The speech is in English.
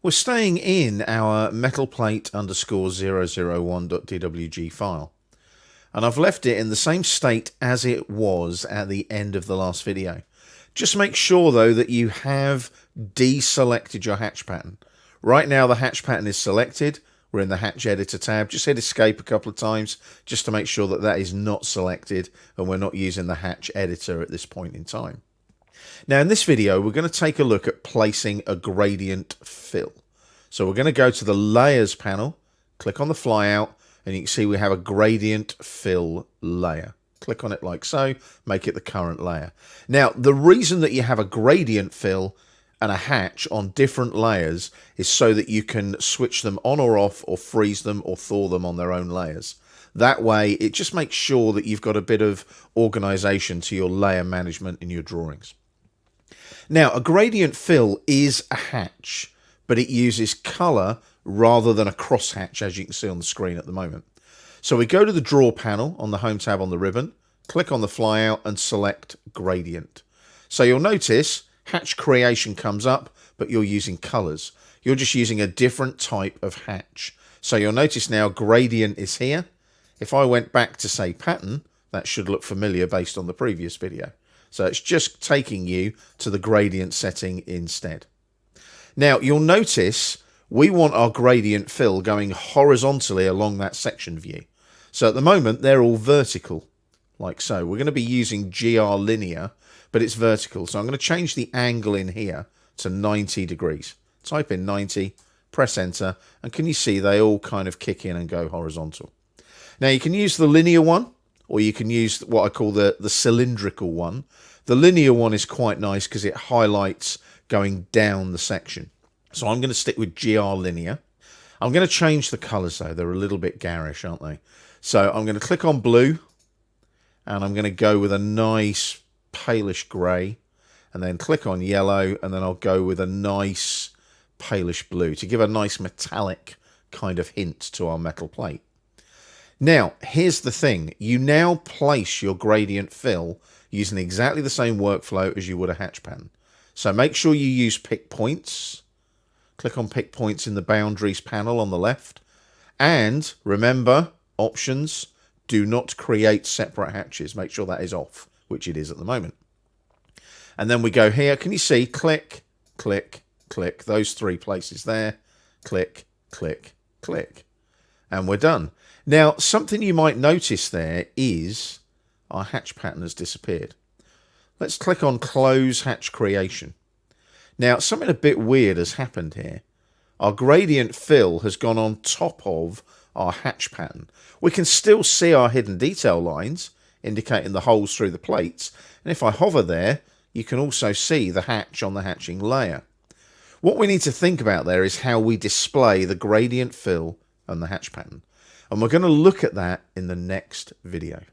We're staying in our metal plate underscore 001.dwg file, and I've left it in the same state as it was at the end of the last video. Just make sure though that you have deselected your hatch pattern. Right now the hatch pattern is selected. We're in the hatch editor tab. Just hit escape a couple of times just to make sure that that is not selected and we're not using the hatch editor at this point in time. Now in this video we're going to take a look at placing a gradient fill. So we're going to go to the layers panel, click on the flyout, and you can see we have a gradient fill layer. Click on it like so, make it the current layer. Now the reason that you have a gradient fill and a hatch on different layers is so that you can switch them on or off, or freeze them or thaw them on their own layers. That way it just makes sure that you've got a bit of organization to your layer management in your drawings. Now, a gradient fill is a hatch, but it uses color rather than a crosshatch, as you can see on the screen at the moment. So we go to the Draw panel on the Home tab on the ribbon, click on the flyout and select Gradient. So you'll notice Hatch Creation comes up, but you're using colors. You're just using a different type of hatch. So you'll notice now Gradient is here. If I went back to say Pattern, that should look familiar based on the previous video. So it's just taking you to the gradient setting instead. Now you'll notice we want our gradient fill going horizontally along that section view. So at the moment they're all vertical, like so. We're going to be using GR linear, but it's vertical. So I'm going to change the angle in here to 90 degrees. Type in 90, press enter, and can you see they all kind of kick in and go horizontal. Now you can use the linear one, or you can use what I call the cylindrical one. The linear one is quite nice because it highlights going down the section. So I'm going to stick with GR linear. I'm going to change the colors though. They're a little bit garish, aren't they? So I'm going to click on blue and I'm going to go with a nice palish grey, and then click on yellow, and then I'll go with a nice palish blue to give a nice metallic kind of hint to our metal plate. Now, here's the thing. You now place your gradient fill using exactly the same workflow as you would a hatch pattern. So make sure you use pick points. Click on pick points in the boundaries panel on the left. And remember, options, do not create separate hatches. Make sure that is off, which it is at the moment. And then we go here. Can you see? Click, click, click. Those three places there. Click, click, click. And we're done. Now, something you might notice there is our hatch pattern has disappeared. Let's click on Close Hatch Creation. Now, something a bit weird has happened here. Our gradient fill has gone on top of our hatch pattern. We can still see our hidden detail lines, indicating the holes through the plates. And if I hover there, you can also see the hatch on the hatching layer. What we need to think about there is how we display the gradient fill and the hatch pattern. And we're going to look at that in the next video.